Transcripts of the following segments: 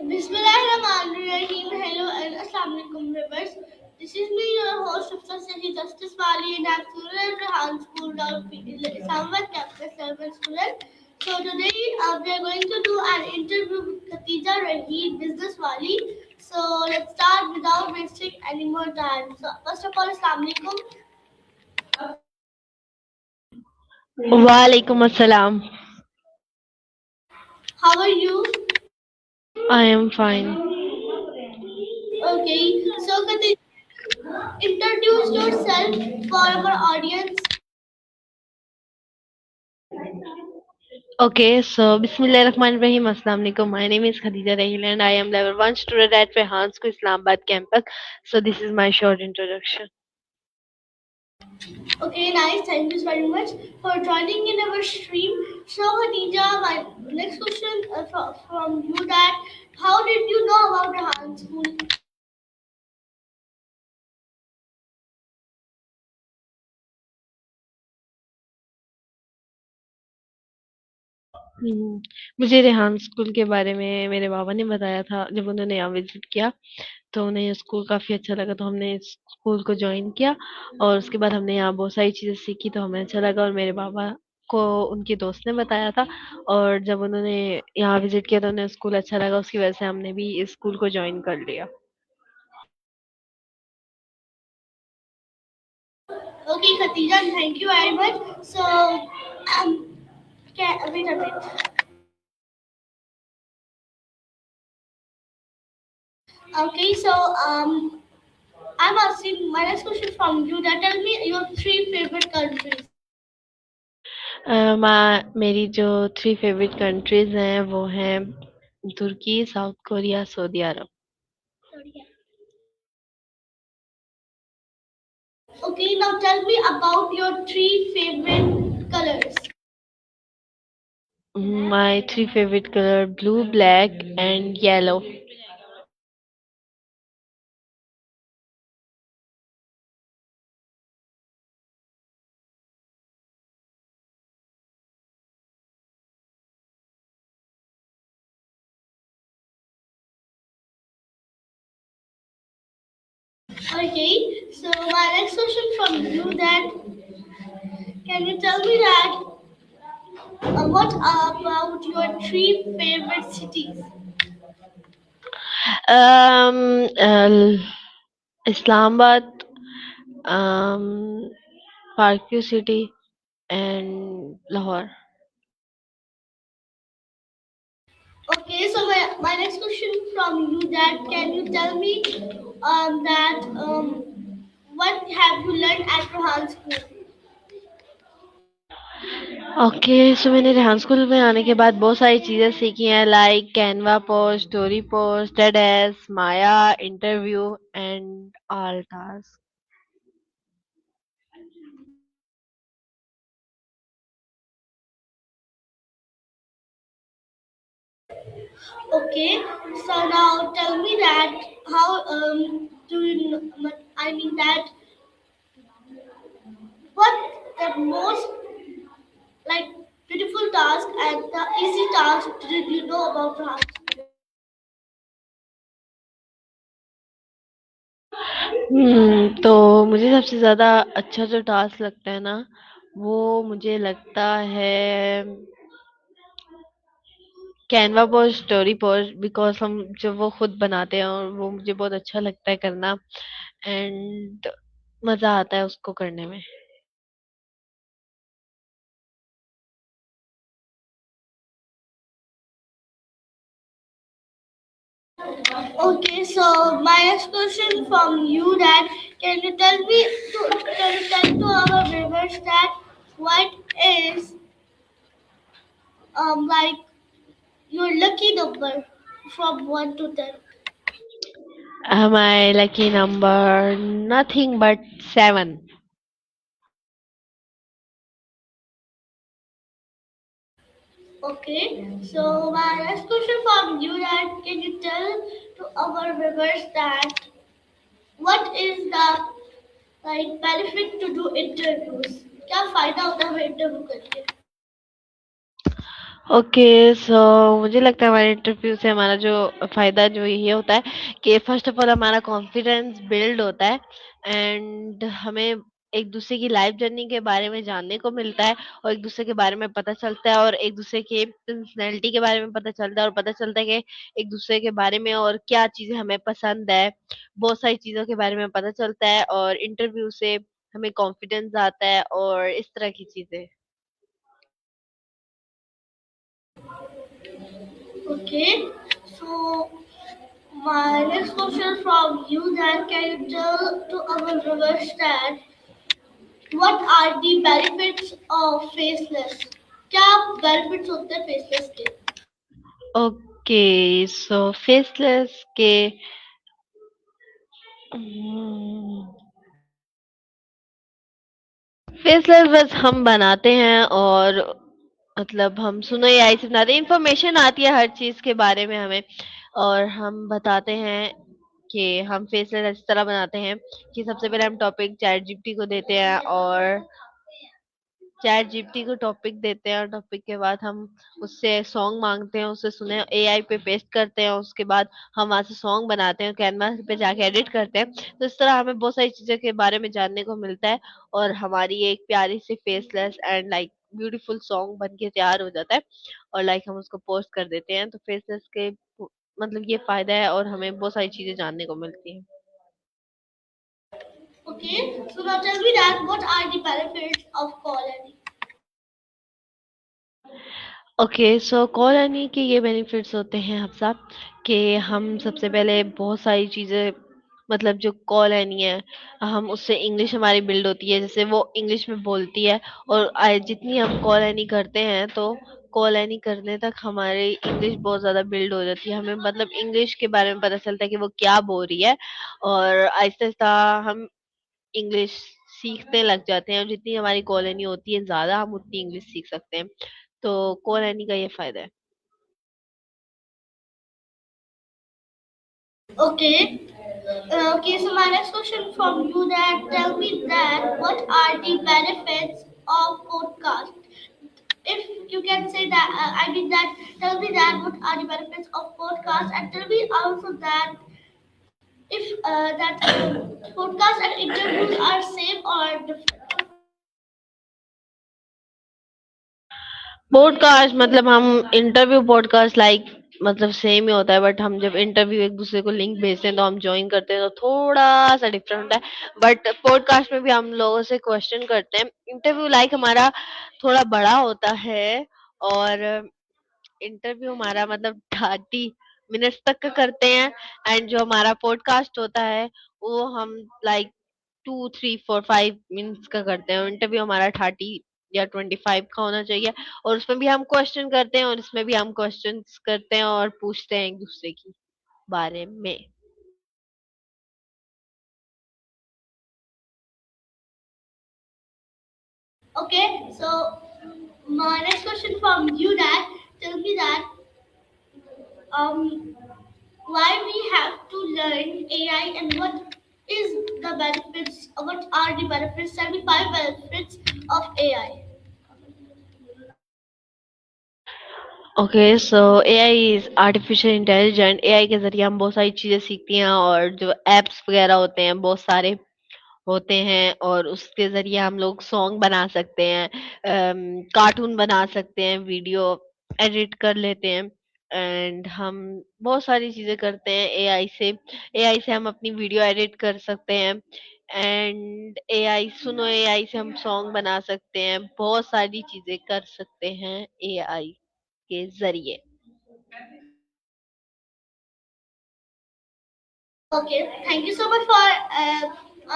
Bismillahirrahmanirrahim. Hello and Assalamu alaikum viewers. This is me, your host, Dr. Sahi Justice Wali, and I'm student at Rehan School of Islamabad campus, 7 student. So today we are going to do an interview with Khatija Rahid, Business Wali. So let's start without wasting any more time. So first of all, Assalamu alaikum. Walaikum assalam. How are you? I am fine. Okay. So Khatija, introduce yourself for our audience. Okay, so Bismillahirrahmanirrahim. Assalamu alaikum. My name is Khadija Rahil and I am level 1 student at Rehan School Islamabad campus. So this is my short introduction. Okay, nice. Thank you very much for joining in our stream. So, Khadija, my next question from you that how did you know about Rehan School? हम्म, मुझे Rehan school के बारे में मेरे बाबा ने बताया था जब उन्होंने यहाँ विजिट किया तो उन्हें ये स्कूल काफ़ी अच्छा लगा तो हमने इस स्कूल को ज्वाइन किया और उसके बाद हमने यहाँ बहुत सारी चीज़ें सीखी तो हमें अच्छा लगा और मेरे बाबा को उनकी दोस्त ने बताया था और जब उन्होंने यहाँ विजिट किया तो उन्हें स्कूल अच्छा लगा उसकी वजह से हमने भी इस स्कूल को ज्वाइन कर लिया। Okay, Khadija, thank you very much. So, wait a minute. Okay, so I'm asking my next question from you that tell me your three favorite countries. मेरी जो 3 फेवरेट कंट्रीज़ हैं वो हैं तुर्की, south Korea, Saudi Arab. Okay, now tell me about your three favorite colors. My 3 favorite color blue, black and yellow. Okay, so my next question from you that can you tell me that what about your three favorite cities? Um, uh, Islamabad, um, Parkview City and Lahore. Okay, so my next question from you that can you tell me that what have you learned at Rohan School? Okay so मैंने Rehan school में आने के बाद बहुत सारी चीज़ें सीखी हैं like Canva post, story post, टेडेस, Maya, interview and all task. Okay, so now tell me that how do you I mean that what the most like beautiful task and the easy task did you know about Rohan School? तो मुझे सबसे ज़्यादा अच्छा जो task लगता है ना वो मुझे लगता है Canva post, story post because हम जब वो खुद बनाते हैं और वो मुझे बहुत अच्छा लगता है करना एंड मज़ा आता है उसको करने में। Okay, so my next question from you that can you tell to our viewers that what is like your lucky number from 1 to 10? My lucky number nothing but 7. Okay, so my next question from you that can you tell to our viewers that what is the like benefit to do interviews? क्या फायदा होता है हमें interview करके? Okay, सो मुझे लगता है हमारे इंटरव्यू से हमारा जो फायदा जो ये होता है कि फर्स्ट ऑफ ऑल हमारा कॉन्फिडेंस बिल्ड होता है, एंड हमें एक दूसरे की लाइफ जर्नी के बारे में जानने को मिलता है, और एक दूसरे के बारे में पता चलता है, और एक दूसरे के पर्सनैलिटी के बारे में पता चलता है, और पता चलता है कि एक दूसरे के बारे में और क्या चीजें हमें पसंद है, बहुत सारी चीजों के बारे में पता चलता है, और इंटरव्यू से हमें कॉन्फिडेंस आता है और इस तरह की चीजें। Okay, so my next question from you that can you tell to our viewers that what are the benefits of faceless? क्या benefits होते हैं faceless के? ओके, सो फेसलेस के फेसलेस बस हम बनाते हैं, और मतलब हम सुनो एआई से बनाते हैं, इंफॉर्मेशन आती है हर चीज के बारे में हमें, और हम बताते हैं कि हम फेसलेस इस तरह बनाते हैं कि सबसे पहले हम टॉपिक चैट जीपीटी को देते हैं, और चैट जीपीटी को टॉपिक देते हैं, और टॉपिक के बाद हम उससे सॉन्ग मांगते हैं, उससे सुने एआई पे पेस्ट करते हैं, उसके बाद हम वहां से सॉन्ग बनाते हैं, कैनवास पे जाके एडिट करते हैं। तो इस तरह हमें बहुत सारी चीजों के बारे में जानने को मिलता है, और हमारी एक प्यारी सी faceless and like beautiful song बन के तैयार हो जाता है, और लाइक हम उसको पोस्ट कर देते हैं। तो फेसलेस के मतलब ये फायदा है, और हमें बहुत सारी चीजें जानने को मिलती हैं। Okay, so now tell me that what are the benefits of call ID? Okay, so call earning के ये बेनिफिट्स होते हैं हम साहब कि हम सबसे पहले बहुत सारी चीज़ें, मतलब जो कॉल अर्निंग है, हम उससे इंग्लिश हमारी बिल्ड होती है, जैसे वो इंग्लिश में बोलती है, और जितनी हम कॉल अर्निंग करते हैं तो कॉल अर्निंग करने तक हमारी इंग्लिश बहुत ज़्यादा बिल्ड हो जाती है, हमें मतलब इंग्लिश के बारे में पता चलता है कि वो क्या बोल रही है, और आहिस्ता आहिस्ता हम इंग्लिश सीखने लग जाते हैं, और जितनी हमारी कॉलोनी होती है ज़्यादा हम उतनी इंग्लिश सीख सकते हैं। तो कॉलोनी का ये फायदा है। Okay. Okay, so my next question from you that tell me that what are the benefits of podcast? If you can say that, I mean that, tell me that what are the benefits of podcast, and tell me also that if that podcast and interviews are same or different. Podcast मतलब हम interview podcast like मतलब same ही होता है, but हम जब interview एक दूसरे को लिंक भेजते हैं तो हम ज्वाइन करते हैं, तो थोड़ा सा डिफरेंट होता है, बट पॉडकास्ट में भी हम लोगों से क्वेश्चन करते हैं। इंटरव्यू लाइक हमारा थोड़ा बड़ा होता है, और इंटरव्यू हमारा मतलब 30 मिनट्स तक का करते हैं, एंड जो हमारा पॉडकास्ट होता है वो हम लाइक 2 3 4 5 मिनट्स का करते हैं। इंटरव्यू हमारा 30 या 25 का होना चाहिए, और उसमें भी हम क्वेश्चन करते हैं, और इसमें भी हम क्वेश्चन करते हैं और पूछते हैं एक दूसरे की बारे में। Okay, so my next question from you that tell me that um why we have to learn AI and what is the benefits, what are the benefits, 75 benefits of AI. Okay, so AI is artificial intelligent. AI के जरिए हम बहुत सारी चीजें सीखती हैं, और जो एप्स वगैरह होते हैं बहुत सारे होते हैं, और उसके ज़रिए हम लोग सॉन्ग बना सकते हैं, कार्टून बना सकते हैं, वीडियो एडिट कर लेते हैं, एंड हम बहुत सारी चीज़ें करते हैं एआई से। एआई से हम अपनी वीडियो एडिट कर सकते हैं, एंड एआई सुनो एआई से हम सॉन्ग बना सकते हैं, बहुत सारी चीज़ें कर सकते हैं एआई के ज़रिए। Okay, thank you so much for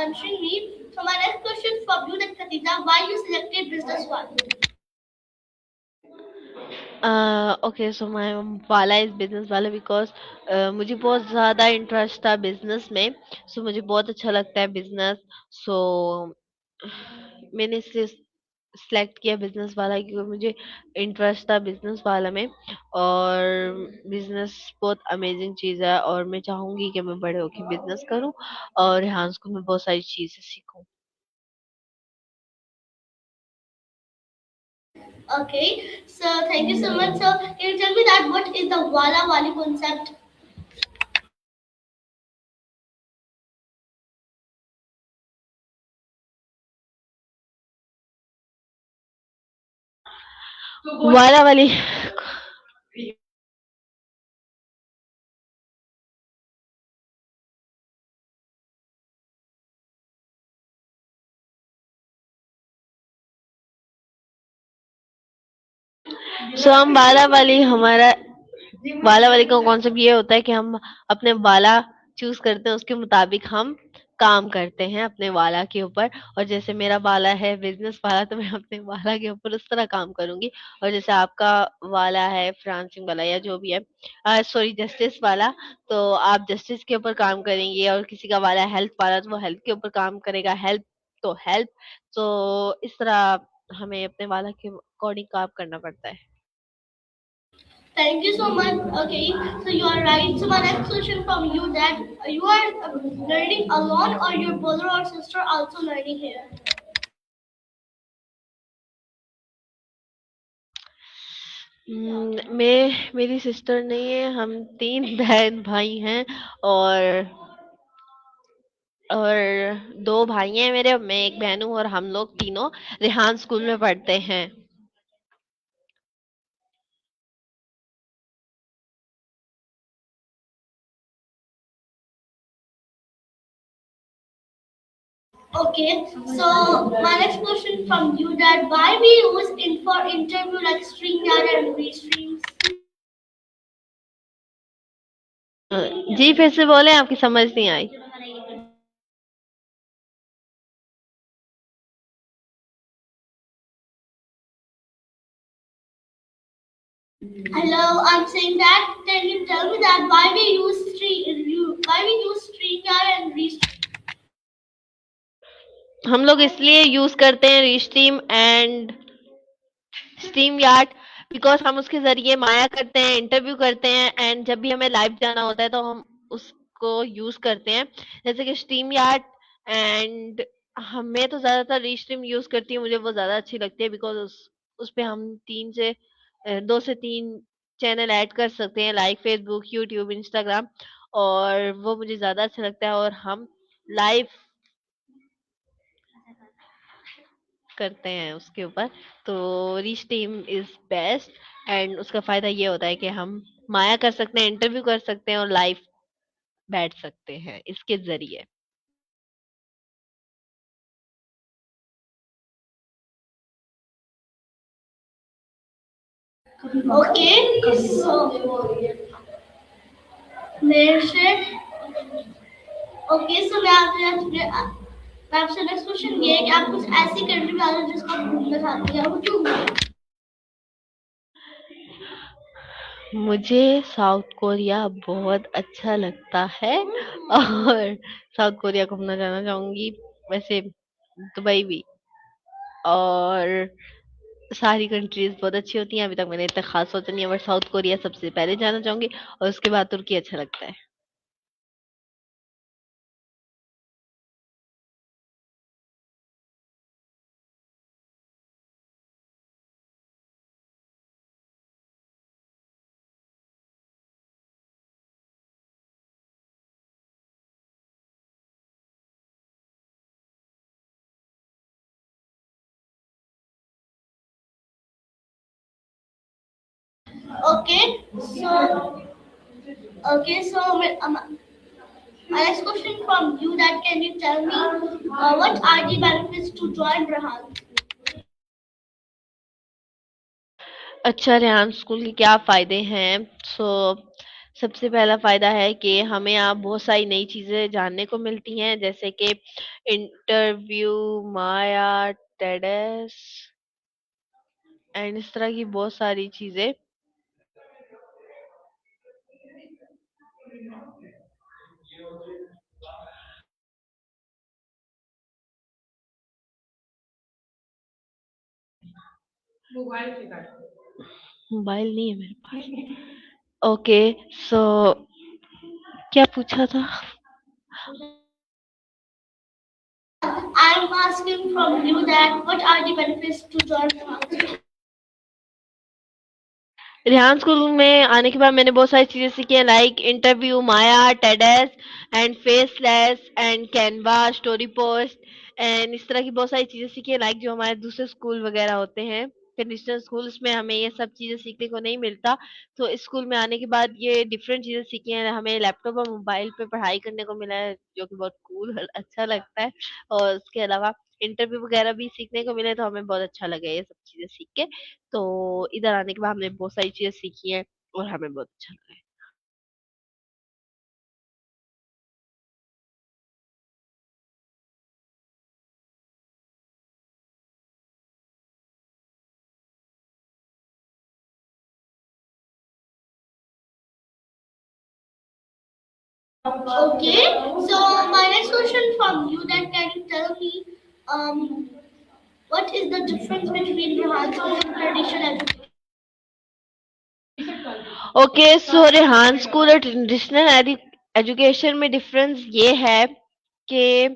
answering me. So my next question from you, that Khatita, why you selected business one? Okay, so my वाला इज बिजनेस वाला बिकॉज मुझे बहुत ज़्यादा इंटरेस्ट था बिजनेस में, सो मुझे बहुत अच्छा लगता है बिजनेस। सो मैंने इसलिए सिलेक्ट किया बिजनेस वाला, क्योंकि मुझे इंटरेस्ट था बिजनेस वाला में, और बिजनेस बहुत अमेजिंग चीज़ है, और मैं चाहूंगी कि मैं बड़े होके बिजनेस करूं, और यहाँ स्कूल में बहुत सारी चीज़ें सीखूं। Okay, so thank you so much. So can you tell me that what is the Wala Wali concept? वाला वाली सो हम वाला वाली का कॉन्सेप्ट ये होता है कि हम अपने वाला चूज करते हैं, उसके मुताबिक हम काम करते हैं अपने वाला के ऊपर। और जैसे मेरा वाला है बिजनेस वाला, तो मैं अपने वाला के ऊपर उस तरह काम करूंगी। और जैसे आपका वाला है फ्रांसिंग वाला या जो भी है, सॉरी जस्टिस वाला, तो आप जस्टिस के ऊपर काम करेंगे। और किसी का वाला हेल्थ वाला, तो वो हेल्थ के ऊपर काम करेगा। हेल्प तो हेल्प, तो इस तरह हमें अपने वाला के अकॉर्डिंग काम करना पड़ता है। Thank you so much. Okay, so you are right. So my next question from you that you are learning alone or your brother or sister also learning here? मैं मेरी सिस्टर नहीं है, हम 3 बहन भाई हैं। और और 2 भाई हैं मेरे, मैं एक बहन हूँ, और हम लोग तीनों रेहान स्कूल में पढ़ते हैं। Okay, so my next question from you that why we use in for interview like StreamYard and Restreams? अ, जी फिर से बोले, आपकी समझ नहीं आई। Hello, I'm saying that. Can you tell me that why we use StreamYard and Restream? हम लोग इसलिए use करते हैं रिस्ट्रीम एंड स्ट्रीम यार्ड, बिकॉज हम उसके जरिए माया करते हैं, इंटरव्यू करते हैं। एंड जब भी हमें लाइव जाना होता है तो हम उसको यूज करते हैं, जैसे कि स्ट्रीम यार्ड। एंड हमें तो ज्यादातर रिस्ट्रीम यूज करती हूँ, मुझे वो ज्यादा अच्छी लगती है, बिकॉज उस पे हम 2 से 3 चैनल ऐड कर सकते हैं, लाइक फेसबुक, यूट्यूब, इंस्टाग्राम। और वो मुझे ज्यादा अच्छा लगता है, और हम लाइव करते हैं उसके ऊपर। तो reach team is best. And उसका फायदा ये होता है कि हम माया कर सकते हैं, इंटरव्यू कर सकते हैं, और लाइव बैठ सकते हैं इसके जरिए। Okay, so मेरे से ओके सो मैं आपसे नेक्स्ट क्वेश्चन ये है कि आप कुछ ऐसी कंट्री बता दो जिसको आप घूमना चाहते हैं वो क्यों? मुझे साउथ कोरिया बहुत अच्छा लगता है, और साउथ कोरिया घूमना जाना चाहूंगी। वैसे दुबई भी, और सारी कंट्रीज बहुत अच्छी होती हैं। अभी तक मैंने इतना खास सोचा नहीं है, बट साउथ कोरिया सबसे पहले जाना चाहूंगी, और उसके बाद तुर्की अच्छा लगता है। Okay so so my next question from you that can you tell me what are the benefits to join Rahan? अच्छा, रेहान स्कूल के क्या फ़ायदे हैं? सो सबसे पहला फ़ायदा है कि हमें यहाँ बहुत सारी नई चीज़ें जानने को मिलती हैं, जैसे कि इंटरव्यू, माया, टेडेस एंड इस तरह की बहुत सारी चीज़ें। मोबाइल नहीं है मेरे पास। ओके, सो क्या पूछा था? I'm asking from you that what are the benefits to join Rahan? Rehan school में आने के बाद मैंने बहुत सारी चीजें सीखी हैं, लाइक इंटरव्यू, माया, टेडेस and faceless and Canva, story post and इस तरह की बहुत सारी चीजें सीखी हैं, लाइक जो हमारे दूसरे स्कूल वगैरह होते हैं कंडीशनल स्कूल्स में हमें ये सब चीजें सीखने को नहीं मिलता। तो इस स्कूल में आने के बाद ये डिफरेंट चीजें सीखी हैं, हमें लैपटॉप और मोबाइल पे पढ़ाई करने को मिला है जो कि बहुत कूल अच्छा लगता है। और उसके अलावा इंटरव्यू वगैरह भी सीखने को मिले तो हमें बहुत अच्छा लगा ये सब चीजें सीख के। तो इधर आने के बाद हमने बहुत सारी चीज़ें सीखी हैं और हमें बहुत अच्छा लगा है। Okay, so my next question from you that can you tell me what is the difference between Rehan school and traditional education? Okay, so Rehan school और ट्रेडिशनल एजुकेशन में डिफरेंस ये है कि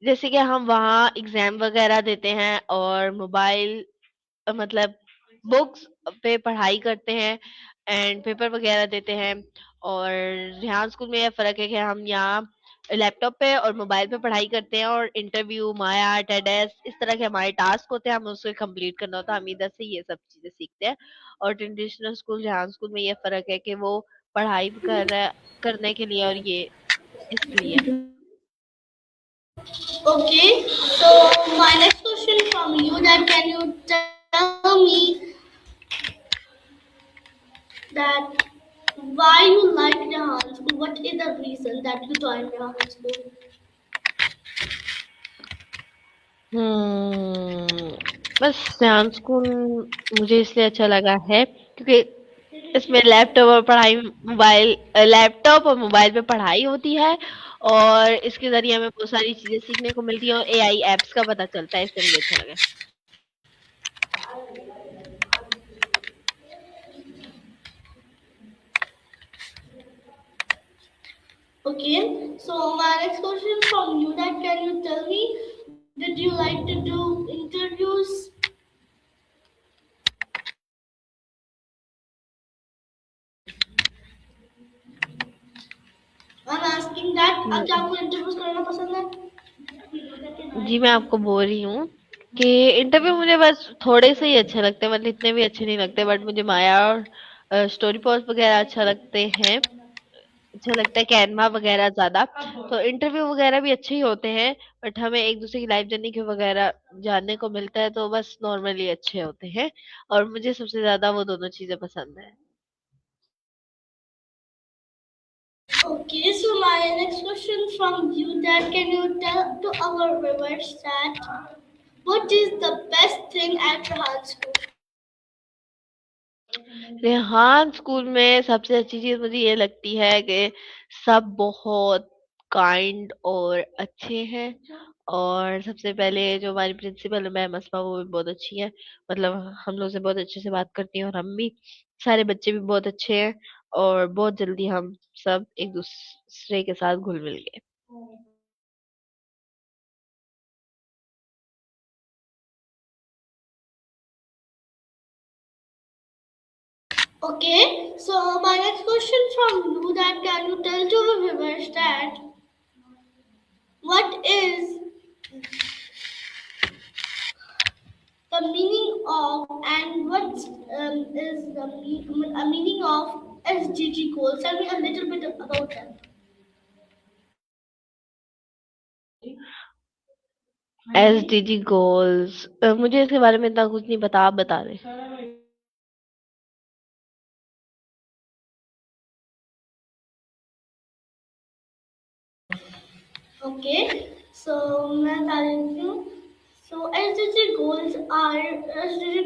जैसे कि हम वहाँ एग्जाम वगैरह देते हैं और मोबाइल मतलब बुक्स पे पढ़ाई करते हैं एंड पेपर वगैरह देते हैं। और रेहान स्कूल में यह फ़र्क है कि हम यहाँ लैपटॉप पे और मोबाइल पे पढ़ाई करते हैं और इंटरव्यू, माया, टेडेस इस तरह के हमारे टास्क होते हैं, हमें उसको कंप्लीट करना होता है, हम इधर से ये सब चीज़ें सीखते हैं। और ट्रेडिशनल स्कूल, रेहान स्कूल में ये फ़र्क है कि वो पढ़ाई करने के लिए और ये इसलिए। Okay, so my next question from you that can you tell me that why you like Rehan school? What is the reason that you joined Rehan school? बस रेहान स्कूल मुझे इसलिए अच्छा लगा है क्योंकि इसमें लैपटॉप और मोबाइल पे पढ़ाई होती है और इसके ज़रिए हमें बहुत सारी चीज़ें सीखने को मिलती हैं और एआई ऐप्स का पता चलता है, इसलिए मुझे अच्छा लगा। Okay, so my next question from you that can you tell me did you like to do interviews? I'm asking that क्या आपको interviews करना पसंद है? जी, मैं आपको बोल रही हूँ कि इंटरव्यू मुझे बस थोड़े से ही अच्छे लगते हैं, मतलब इतने भी अच्छे नहीं लगते, बट मुझे माया और स्टोरी पोस्ट वगैरह अच्छा लगता है कैनवा वगैरह ज़्यादा। तो इंटरव्यू वगैरह भी अच्छे ही होते हैं, बट हमें एक-दूसरे की लाइफ जर्नी के वगैरह जानने को मिलता है, तो बस नॉर्मली अच्छे होते हैं और मुझे सबसे ज़्यादा वो दोनों चीज़ें पसंद हैं। Okay, so my next question from you that can you tell to our viewers that what is the best thing at Rahan school? Rehan school में सबसे अच्छी चीज़ मुझे ये लगती है कि सब बहुत काइंड और अच्छे हैं। और सबसे पहले जो हमारी प्रिंसिपल है मैम अस्मा, वो भी बहुत अच्छी है, मतलब हम लोग से बहुत अच्छे से बात करती हैं और हम भी सारे बच्चे भी बहुत अच्छे हैं और बहुत जल्दी हम सब एक दूसरे के साथ घुल मिल गए। Okay, so my next question from you that can you tell to our viewers that what is the meaning of and what is the meaning of SDG goals? Tell me a little bit about them. SDG goals, मुझे इसके बारे में इतना कुछ नहीं पता, आप बता दें। Okay, so मैं बता देती हूँ. So SDG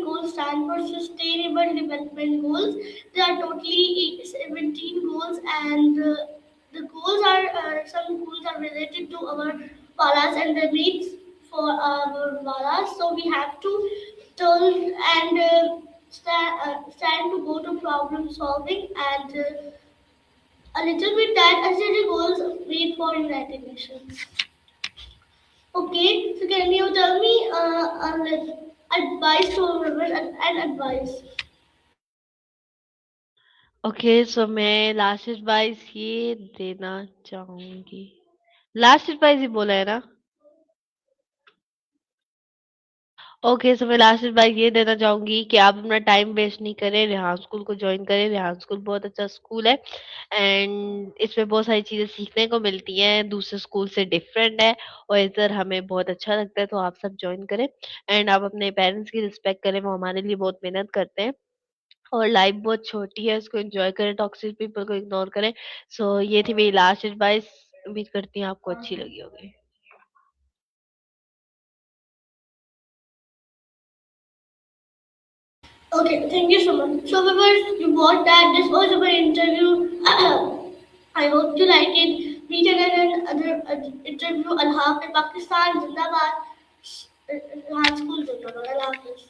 goals stand for Sustainable Development Goals. There are totally 17 goals, and the goals are some goals are related to our palas and the needs for our palas. So we have to turn and stand to go to problem solving and a little bit that SDG goals made for United Nations. Okay, so can you tell me advice to our viewers and advice? Okay, so मैं last advice ये देना चाहूंगी, last advice ही बोला है ना? Okay, so मैं last advice ये देना चाहूंगी कि आप अपना टाइम वेस्ट नहीं करें, रेहान स्कूल को ज्वाइन करें। रेहान स्कूल बहुत अच्छा स्कूल है एंड इसमें बहुत सारी चीजें सीखने को मिलती हैं, दूसरे स्कूल से डिफरेंट है और इधर हमें बहुत अच्छा लगता है, तो आप सब ज्वाइन करें एंड आप अपने पेरेंट्स की रिस्पेक्ट करें, वो हमारे लिए बहुत मेहनत करते हैं और लाइफ बहुत छोटी है, उसको एंजॉय करें, टॉक्सिक पीपल को इग्नोर करें। सो ये थी मेरी लास्ट एडवाइस, उम्मीद करती हूँ आपको अच्छी लगी होगी। Okay, thank you so much. So, viewers, you watched that. This was our interview. I hope you like it. Meet in another interview. Allah Hafiz, Pakistan, Zindabad. High school, Allah Hafiz.